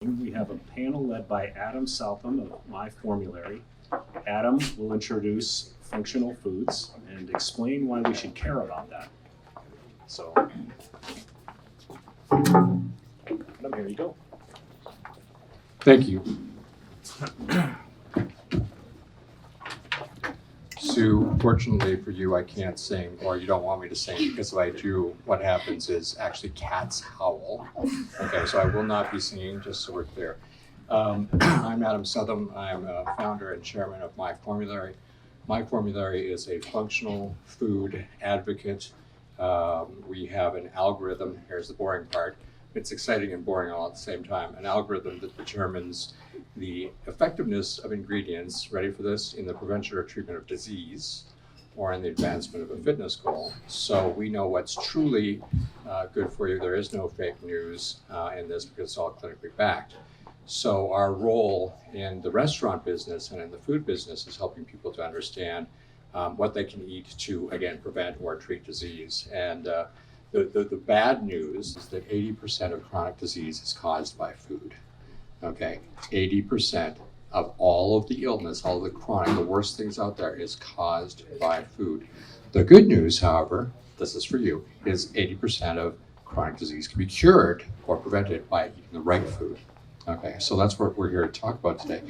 We have a panel led by Adam Southam of My Formulary. Adam will introduce functional foods and explain why we should care about that. So, Adam, here you go. Thank you. Sue, fortunately for you, I can't sing, or you don't want me to sing, because if I do, what happens is actually cats howl. Okay, so I will not be singing, just so we're clear. I'm Adam Southam. I'm a founder and chairman of My Formulary. My Formulary is a functional food advocate. We have an algorithm. Here's the boring part. It's exciting and boring all at the same time. An algorithm that determines the effectiveness of ingredients, ready for this, in the prevention or treatment of disease or in the advancement of a fitness goal. So we know what's truly good for you. There is no fake news in this because it's all clinically backed. So our role in the restaurant business and in the food business is helping people to understand what they can eat to, again, prevent or treat disease. And the bad news is that 80% of chronic disease is caused by food. Okay, 80% of all of the illness, all of the chronic, the worst things out there is caused by food. The good news, however, this is for you, is 80% of chronic disease can be cured or prevented by eating the right food. Okay, so that's what we're here to talk about today.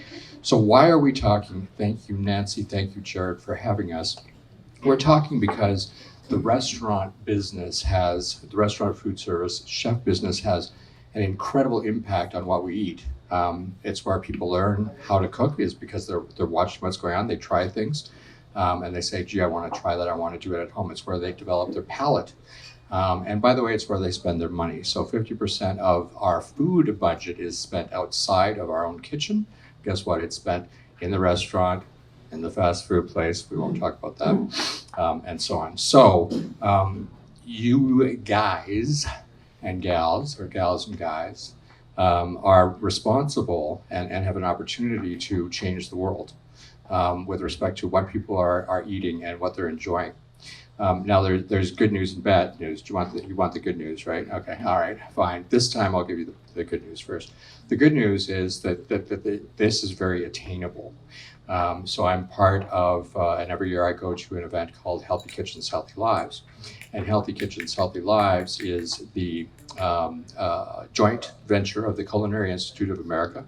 So why are we talking? Thank you, Nancy. Thank you, Jared, for having us. We're talking because the restaurant food service, chef business has an incredible impact on what we eat. It's where people learn how to cook, is because they're watching what's going on. They try things and they say, gee, I want to try that. I want to do it at home. It's where they develop their palate. And by the way, it's where they spend their money. So 50% of our food budget is spent outside of our own kitchen. Guess what? It's spent in the restaurant, in the fast food place. We won't talk about that, and so on. So you guys and gals, or gals and guys, are responsible and have an opportunity to change the world with respect to what people are eating and what they're enjoying. Now there's good news and bad news. You want the good news, right? Okay, all right, fine. This time I'll give you the good news first. The good news is that this is very attainable. So I'm part of, and every year I go to an event called Healthy Kitchens, Healthy Lives. And Healthy Kitchens, Healthy Lives is the joint venture of the Culinary Institute of America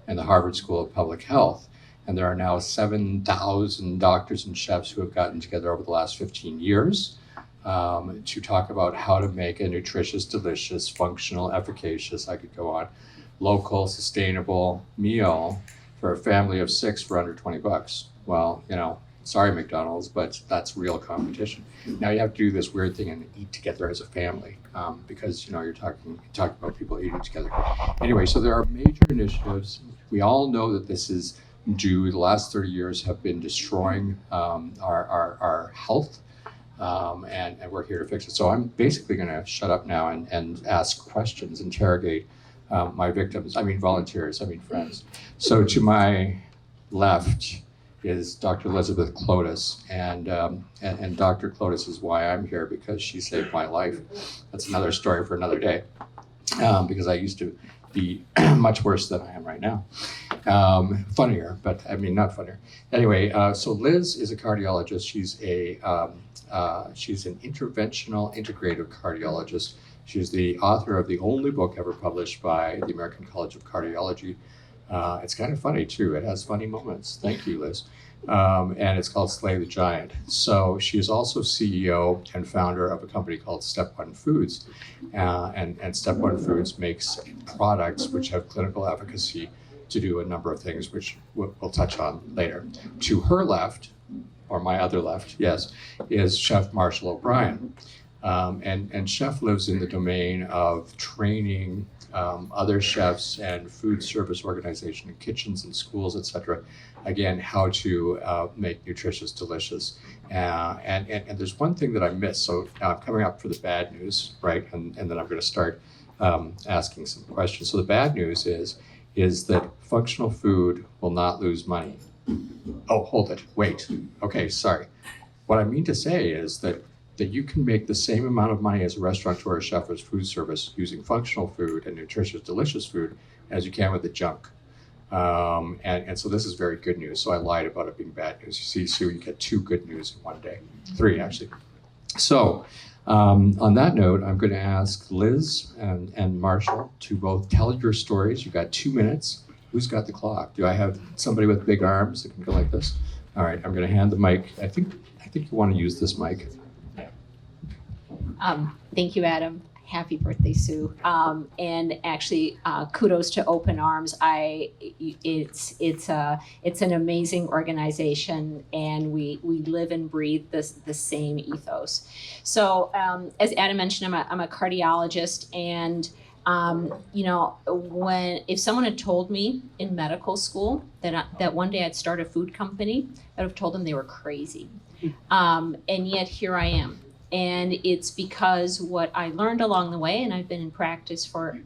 and the Harvard School of Public Health. And there are now 7,000 doctors and chefs who have gotten together over the last 15 years to talk about how to make a nutritious, delicious, functional, efficacious, I could go on, local, sustainable meal for a family of 6 for under 20 bucks. Well, sorry, McDonald's, but that's real competition. Now you have to do this weird thing and eat together as a family because, you're talking about people eating together. Anyway, so there are major initiatives. We all know that this is due. The last 30 years have been destroying our health, and we're here to fix it. So I'm basically going to shut up now and ask questions, interrogate my victims, volunteers, friends. So to my left is Dr. Elizabeth Klodas, and Dr. Klodas is why I'm here, because she saved my life. That's another story for another day, because I used to be much worse than I am right now. Funnier, but not funnier. Anyway, so Liz is a cardiologist. She's an interventional integrative cardiologist. She's the author of the only book ever published by the American College of Cardiology. It's kind of funny too. It has funny moments. Thank you, Liz. And it's called Slay the Giant. So she is also CEO and founder of a company called Step One Foods. And Step One Foods makes products which have clinical efficacy to do a number of things, which we'll touch on later. To her left, or my other left, yes, is Chef Marshall O'Brien. And Chef lives in the domain of training other chefs and food service organization, kitchens and schools, etc. Again, how to make nutritious, delicious. And there's one thing that I missed. So now I'm coming up for the bad news, right? And then I'm going to start asking some questions. So the bad news is that functional food will not lose money. Oh, hold it. Wait. Okay, sorry. What I mean to say is that you can make the same amount of money as a restaurateur or chef or food service using functional food and nutritious, delicious food as you can with the junk. And so this is very good news. So I lied about it being bad news. You see, Sue, you get 2 good news in one day. 3, actually. So on that note, I'm going to ask Liz and Marshall to both tell your stories. You've got 2 minutes. Who's got the clock? Do I have somebody with big arms that can go like this? All right, I'm going to hand the mic. I think you want to use this mic. Thank you, Adam. Happy birthday, Sue. And actually, kudos to Open Arms. It's an amazing organization, and we live and breathe the same ethos. So, as Adam mentioned, I'm a cardiologist, and if someone had told me in medical school that one day I'd start a food company, I'd have told them they were crazy. And yet here I am. And it's because what I learned along the way, and I've been in practice for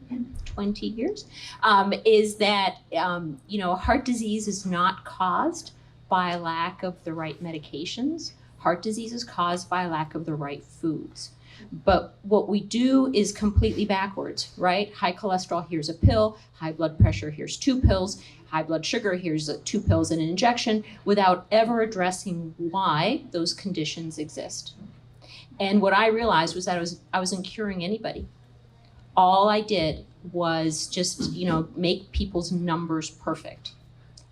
20 years, is that, heart disease is not caused by a lack of the right medications. Heart disease is caused by a lack of the right foods. But what we do is completely backwards, right? High cholesterol, here's a pill. High blood pressure, here's 2 pills. High blood sugar, here's 2 pills and an injection, without ever addressing why those conditions exist. And what I realized was that I wasn't curing anybody. All I did was just, make people's numbers perfect.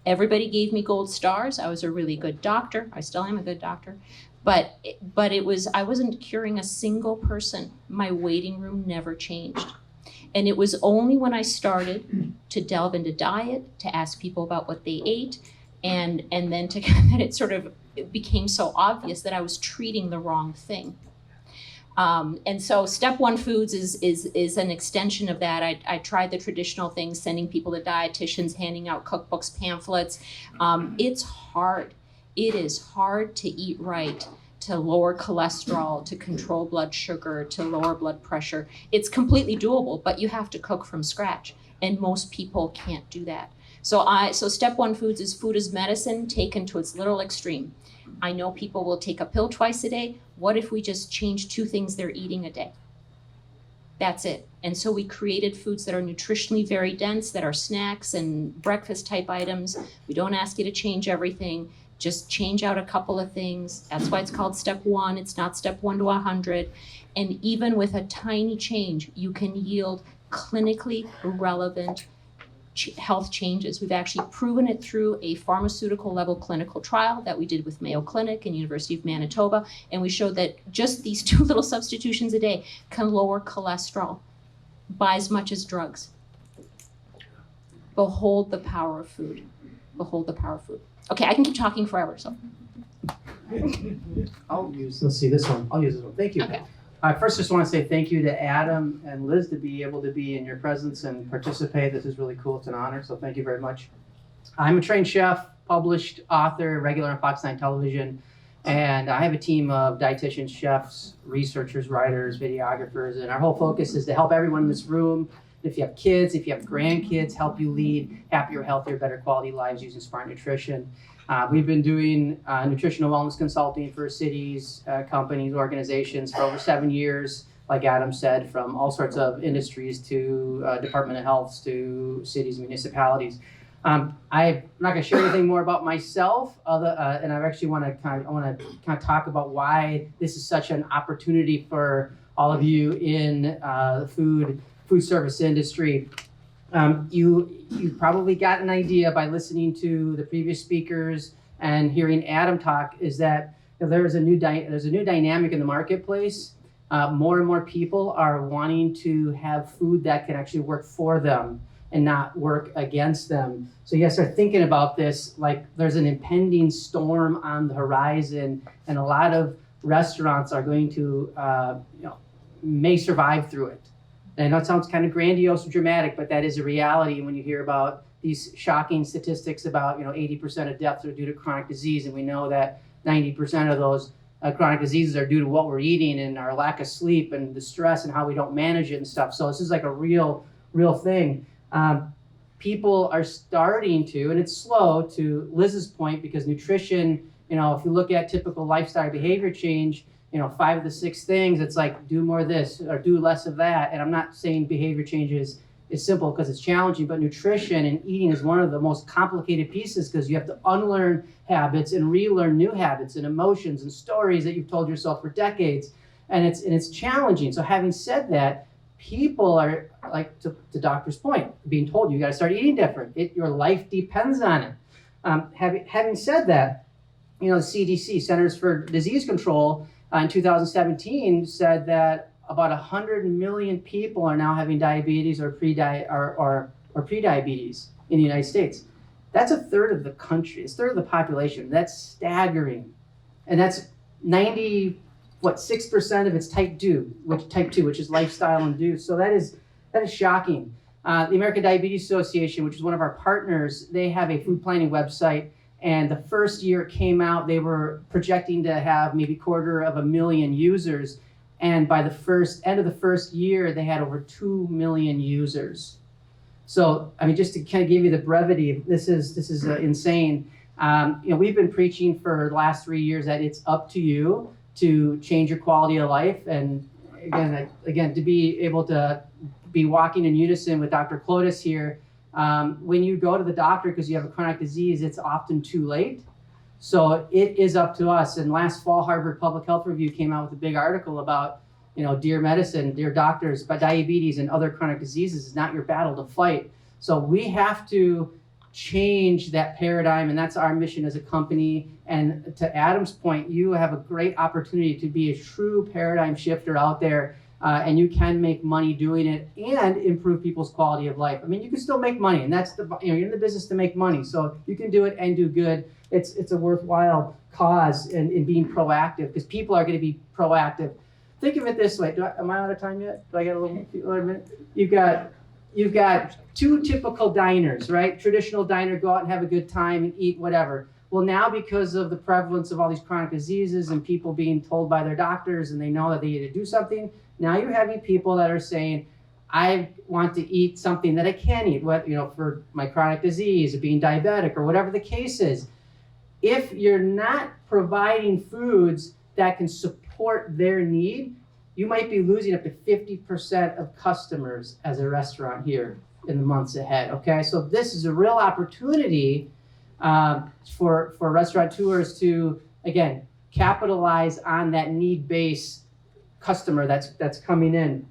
Everybody gave me gold stars. I was a really good doctor. I still am a good doctor. But I wasn't curing a single person. My waiting room never changed. And it was only when I started to delve into diet, to ask people about what they ate, and then that it became so obvious that I was treating the wrong thing. And so Step 1 Foods is an extension of that. I tried the traditional things, sending people to dietitians, handing out cookbooks, pamphlets. It's hard. It is hard to eat right, to lower cholesterol, to control blood sugar, to lower blood pressure. It's completely doable, but you have to cook from scratch. And most people can't do that. So Step 1 Foods is food as medicine taken to its literal extreme. I know people will take a pill twice a day. What if we just change 2 things they're eating a day? That's it. And so we created foods that are nutritionally very dense, that are snacks and breakfast type items. We don't ask you to change everything. Just change out a couple of things. That's why it's called Step 1. It's not Step 1 to 100. And even with a tiny change, you can yield clinically relevant health changes. We've actually proven it through a pharmaceutical level clinical trial that we did with Mayo Clinic and University of Manitoba, and we showed that just these 2 little substitutions a day can lower cholesterol by as much as drugs. Behold the power of food. Behold the power of food. Okay, I can keep talking forever, so. Let's see this one. I'll use this one. Thank you. Okay. I first just want to say thank you to Adam and Liz to be able to be in your presence and participate. This is really cool. It's an honor, so thank you very much. I'm a trained chef, published author, regular on Fox 9 television, and I have a team of dietitians, chefs, researchers, writers, videographers, and our whole focus is to help everyone in this room. If you have kids, if you have grandkids, help you lead happier, healthier, better quality lives using smart nutrition. We've been doing nutritional wellness consulting for cities, companies, organizations for over 7 years, like Adam said, from all sorts of industries to Department of Health to cities, municipalities. I'm not going to share anything more about myself, and I actually want to kind of talk about why this is such an opportunity for all of you in the food service industry. You probably got an idea by listening to the previous speakers and hearing Adam talk, is that there's a new dynamic in the marketplace. More and more people are wanting to have food that can actually work for them and not work against them. So you guys start thinking about this like there's an impending storm on the horizon, and a lot of restaurants are going to may survive through it. And I know it sounds kind of grandiose and dramatic, but that is a reality when you hear about these shocking statistics about 80% of deaths are due to chronic disease, and we know that 90% of those chronic diseases are due to what we're eating and our lack of sleep and the stress and how we don't manage it and stuff. So this is like a real thing. People are starting to, and it's slow to Liz's point, because nutrition, if you look at typical lifestyle behavior change, 5 of the 6 things, it's like do more of this or do less of that. And I'm not saying behavior change is is simple because it's challenging, but nutrition and eating is one of the most complicated pieces because you have to unlearn habits and relearn new habits and emotions and stories that you've told yourself for decades. And it's challenging. So having said that, people are, like to doctor's point, being told you got to start eating different. Your life depends on it. Having said that, the CDC, Centers for Disease Control, in 2017 said that about 100 million people are now having diabetes or pre-diabetes in the United States. That's a third of the country. It's a third of the population. That's staggering, and that's 6% of it's type 2, which is lifestyle induced. So that is shocking. The American Diabetes Association, which is one of our partners, they have a food planning website. And the first year it came out, they were projecting to have maybe 250,000 users. And by the end of the first year, they had over 2 million users. So, just to kind of give you the brevity, this is insane. We've been preaching for the last 3 years that it's up to you to change your quality of life. And again, to be able to be walking in unison with Dr. Klodas here, when you go to the doctor because you have a chronic disease, it's often too late. So it is up to us. And last fall, Harvard Public Health Review came out with a big article about, dear medicine, dear doctors, but diabetes and other chronic diseases is not your battle to fight. So we have to change that paradigm, and that's our mission as a company. And to Adam's point, you have a great opportunity to be a true paradigm shifter out there, and you can make money doing it and improve people's quality of life. You can still make money, and that's you're in the business to make money, so you can do it and do good. It's a worthwhile cause in being proactive because people are going to be proactive. Think of it this way. Am I out of time yet? Do I got a little minute? You've got two typical diners, right? Traditional diner, go out and have a good time and eat whatever. Well, now because of the prevalence of all these chronic diseases and people being told by their doctors and they know that they need to do something, now you're having people that are saying, I want to eat something that I can eat, for my chronic disease or being diabetic or whatever the case is. If you're not providing foods that can support their need, you might be losing up to 50% of customers as a restaurant here in the months ahead, okay? So this is a real opportunity for restaurateurs to, again, capitalize on that need-based customer that's coming in.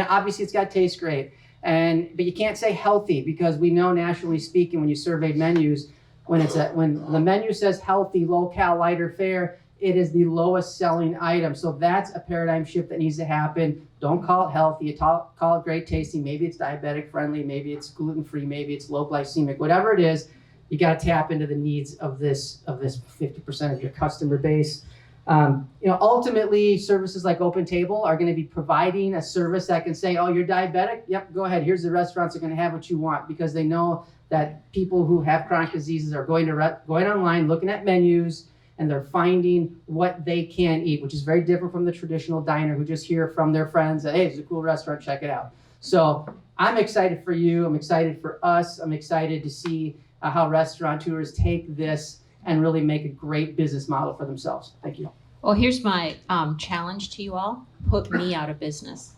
Obviously, it's got to taste great, but you can't say healthy because we know nationally speaking, when you survey menus, when the menu says healthy, low-cal, lighter fare, it is the lowest selling item. So that's a paradigm shift that needs to happen. Don't call it healthy, call it great tasting. Maybe it's diabetic friendly, maybe it's gluten-free, maybe it's low glycemic, whatever it is, you got to tap into the needs of this 50% of your customer base. Ultimately, services like Open Table are going to be providing a service that can say, oh, you're diabetic? Yep, go ahead. Here's the restaurants that are going to have what you want, because they know that people who have chronic diseases are going online, looking at menus, and they're finding what they can eat, which is very different from the traditional diner who just hear from their friends that, hey, it's a cool restaurant, check it out. So I'm excited for you. I'm excited for us. I'm excited to see how restaurateurs take this and really make a great business model for themselves. Thank you. Well, here's my challenge to you all. Put me out of business.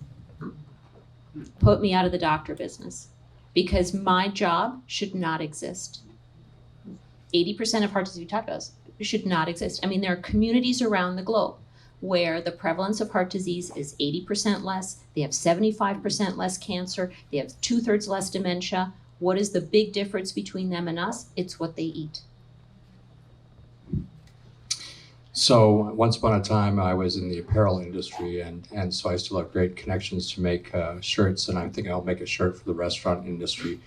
Put me out of the doctor business, because my job should not exist. 80% of heart disease we talked about should not exist. There are communities around the globe where the prevalence of heart disease is 80% less. They have 75% less cancer. They have 2/3 less dementia. What is the big difference between them and us? It's what they eat. So once upon a time, I was in the apparel industry, and so I still have great connections to make shirts, and I'm thinking I'll make a shirt for the restaurant industry.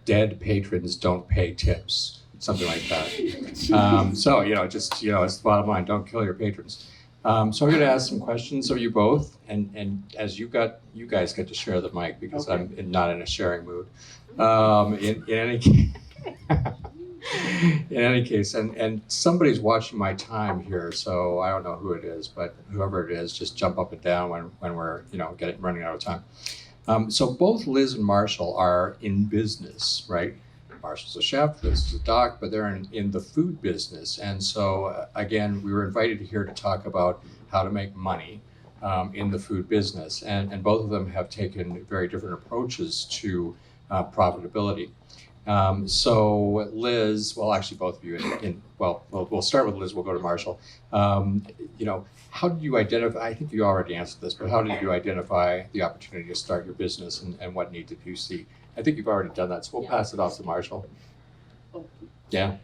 Dead patrons don't pay tips, something like that. So, it's the bottom line, don't kill your patrons. So I'm going to ask some questions of you both, and as you guys get to share the mic, because okay. I'm not in a sharing mood. In any case, and somebody's watching my time here, so I don't know who it is, but whoever it is, just jump up and down when we're running out of time. So both Liz and Marshall are in business, right? Marshall's a chef, Liz is a doc, but they're in the food business. And so again, we were invited here to talk about how to make money in the food business, and both of them have taken very different approaches to profitability. So Liz, well, actually both of you, we'll start with Liz, we'll go to Marshall. How did you identify, I think you already answered this, but how did you identify the opportunity to start your business and what need did you see? I think you've already done that, so we'll pass it off to Marshall. Yeah.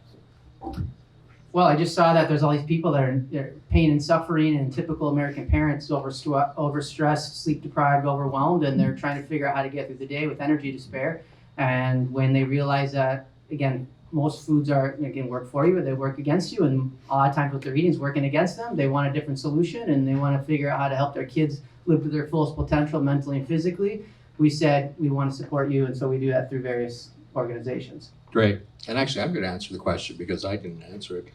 Well, I just saw that there's all these people that are pain and suffering, and typical American parents overstressed, sleep deprived, overwhelmed, and they're trying to figure out how to get through the day with energy to spare. And when they realize that, again, most foods work for you, or they work against you, and a lot of times what they're eating is working against them. They want a different solution, and they want to figure out how to help their kids live to their fullest potential mentally and physically. We said we want to support you, and so we do that through various organizations. Great. And actually, I'm going to answer the question because I didn't answer it.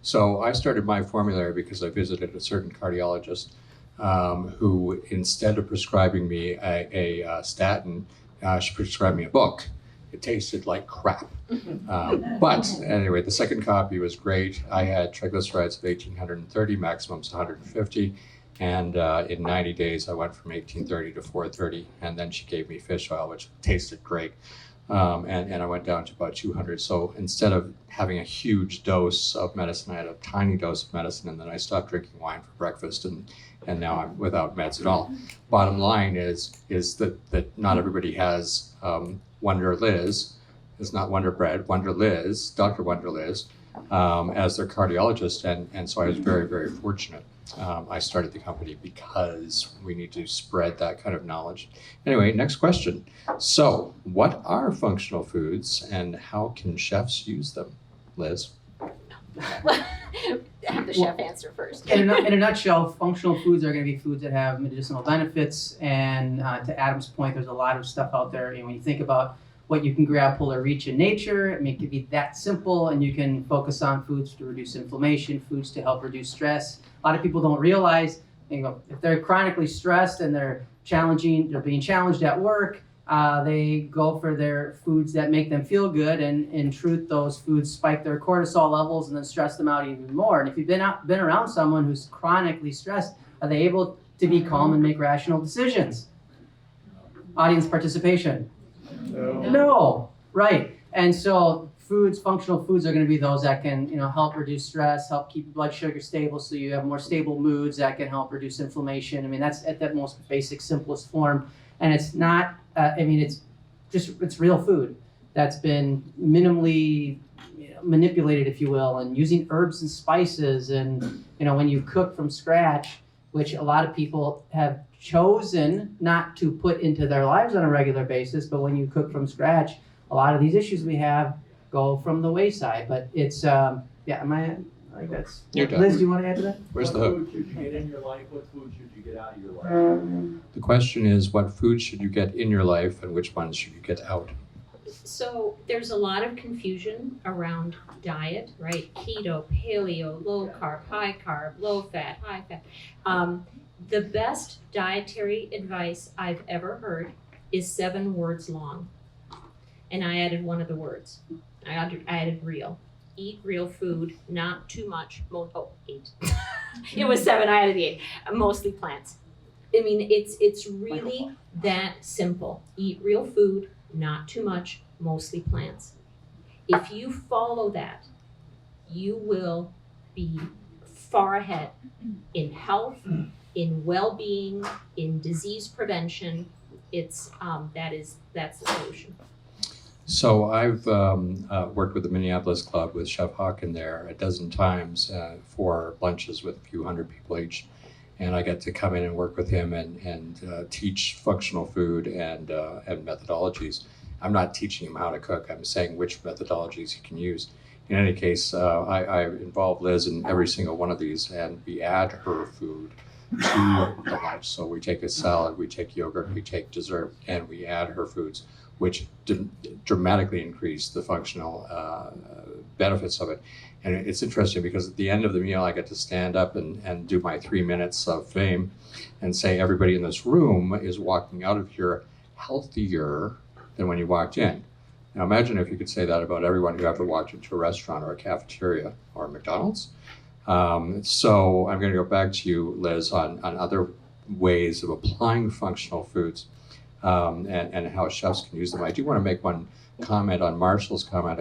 So I started my formulary because I visited a certain cardiologist who, instead of prescribing me a statin, she prescribed me a book. It tasted like crap. But anyway, the second copy was great. I had triglycerides of 1,830, maximums 150. And in 90 days, I went from 1,830 to 430. And then she gave me fish oil, which tasted great. And I went down to about 200. So instead of having a huge dose of medicine, I had a tiny dose of medicine, and then I stopped drinking wine for breakfast, and now I'm without meds at all. Bottom line is that not everybody has Wonder Liz. It's not Wonder Bread, Wonder Liz, Dr. Wonder Liz, as their cardiologist, and so I was very, very fortunate. I started the company because we need to spread that kind of knowledge. Anyway, next question. So, what are functional foods and how can chefs use them? Liz? Have the chef answer first. In a nutshell, functional foods are going to be foods that have medicinal benefits, and to Adam's point, there's a lot of stuff out there. And when you think about what you can grab, pull, or reach in nature, make it be that simple, and you can focus on foods to reduce inflammation, foods to help reduce stress. A lot of people don't realize, if they're chronically stressed and they're being challenged at work, they go for their foods that make them feel good, and in truth, those foods spike their cortisol levels and then stress them out even more. And if you've been around someone who's chronically stressed, are they able to be calm and make rational decisions? Audience participation. No, right. And so functional foods are going to be those that can, help reduce stress, help keep blood sugar stable, so you have more stable moods, that can help reduce inflammation. I mean, that's at that most basic, simplest form. And it's not, it's real food that's been minimally manipulated, if you will, and using herbs and spices. And, when you cook from scratch, which a lot of people have chosen not to put into their lives on a regular basis, but when you cook from scratch, a lot of these issues we have go from the wayside. But it's, I think that's... You're done. Liz, do you want to add to that? Where's the hook? What food should you get in your life? What food should you get out of your life? The question is, what foods should you get in your life and which ones should you get out? So there's a lot of confusion around diet, right? Keto, paleo, low carb, high carb, low fat, high fat. The best dietary advice I've ever heard is 7 words long. And I added one of the words. I added real. Eat real food, not too much. 8. It was 7, I added the 8. Mostly plants. I mean, it's really that simple. Eat real food, not too much, mostly plants. If you follow that, you will be far ahead in health, in well-being, in disease prevention. That's the solution. So I've worked with the Minneapolis Club with Chef Hawken there a dozen times for lunches with a few hundred people each. And I get to come in and work with him and teach functional food and methodologies. I'm not teaching him how to cook. I'm saying which methodologies he can use. In any case, I involve Liz in every single one of these, and we add her food to the lunch. So we take a salad, we take yogurt, we take dessert, and we add her foods, which dramatically increase the functional benefits of it. And it's interesting because at the end of the meal, I get to stand up and do my 3 minutes of fame and say everybody in this room is walking out of here healthier than when you walked in. Now imagine if you could say that about everyone who ever walked into a restaurant or a cafeteria or a McDonald's. So I'm going to go back to you, Liz, on other ways of applying functional foods and how chefs can use them. I do want to make one comment on Marshall's comment,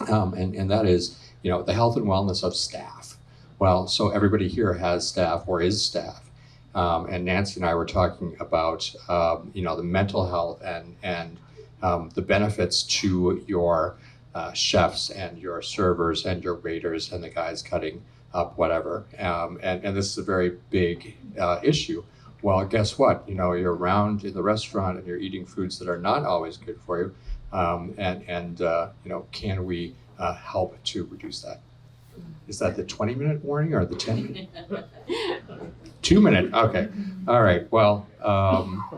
and that is, the health and wellness of staff. Well, so everybody here has staff or is staff. And Nancy and I were talking about, the mental health and the benefits to your chefs and your servers and your waiters and the guys cutting up whatever. And this is a very big issue. Well, guess what? You're around in the restaurant and you're eating foods that are not always good for you. Can we help to reduce that? Is that the 20-minute warning or the 10-minute? 2-minute, okay. All right, well,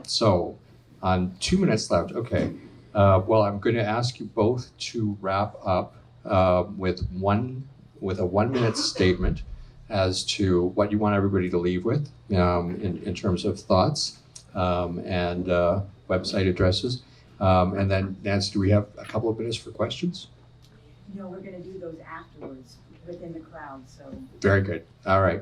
so on 2 minutes left, okay. Well, I'm going to ask you both to wrap up with a 1-minute statement as to what you want everybody to leave with in terms of thoughts and website addresses. And then, Nancy, do we have a couple of minutes for questions? No, we're gonna do those afterwards within the crowd, so. Very good. All right.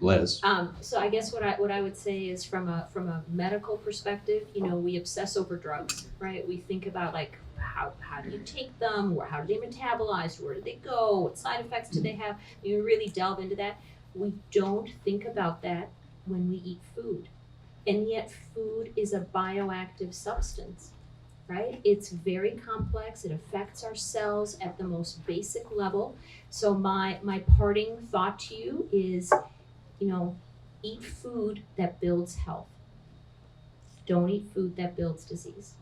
Liz. So I guess what I would say is from a medical perspective, we obsess over drugs, right? We think about like how do you take them, or how do they metabolize, where do they go, what side effects do they have? We really delve into that. We don't think about that when we eat food, and yet food is a bioactive substance, right? It's very complex. It affects our cells at the most basic level. So my parting thought to you is, eat food that builds health. Don't eat food that builds disease.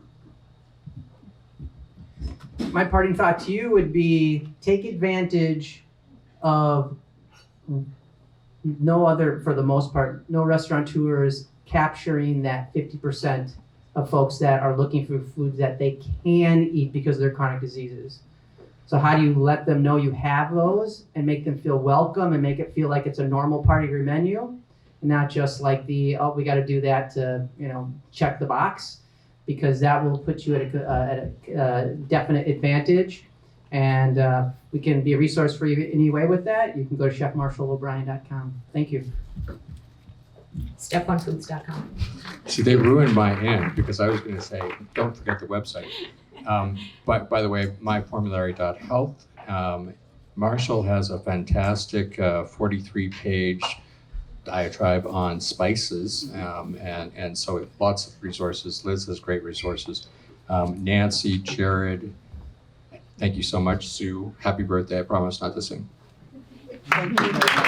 My parting thought to you would be take advantage of for the most part, no restaurateurs capturing that 50% of folks that are looking for foods that they can eat because of their chronic diseases. So how do you let them know you have those and make them feel welcome and make it feel like it's a normal part of your menu, and not just like we got to do that to check the box, because that will put you at a definite advantage. And we can be a resource for you anyway with that. You can go to chefmarshallobrien.com. Thank you. Steponfoods.com. See, they ruined my end because I was going to say, don't forget the website. But by the way, myformulary.health. Marshall has a fantastic 43-page diatribe on spices, and so lots of resources. Liz has great resources. Nancy, Jared, thank you so much. Sue, happy birthday. I promise not to sing. Thank you.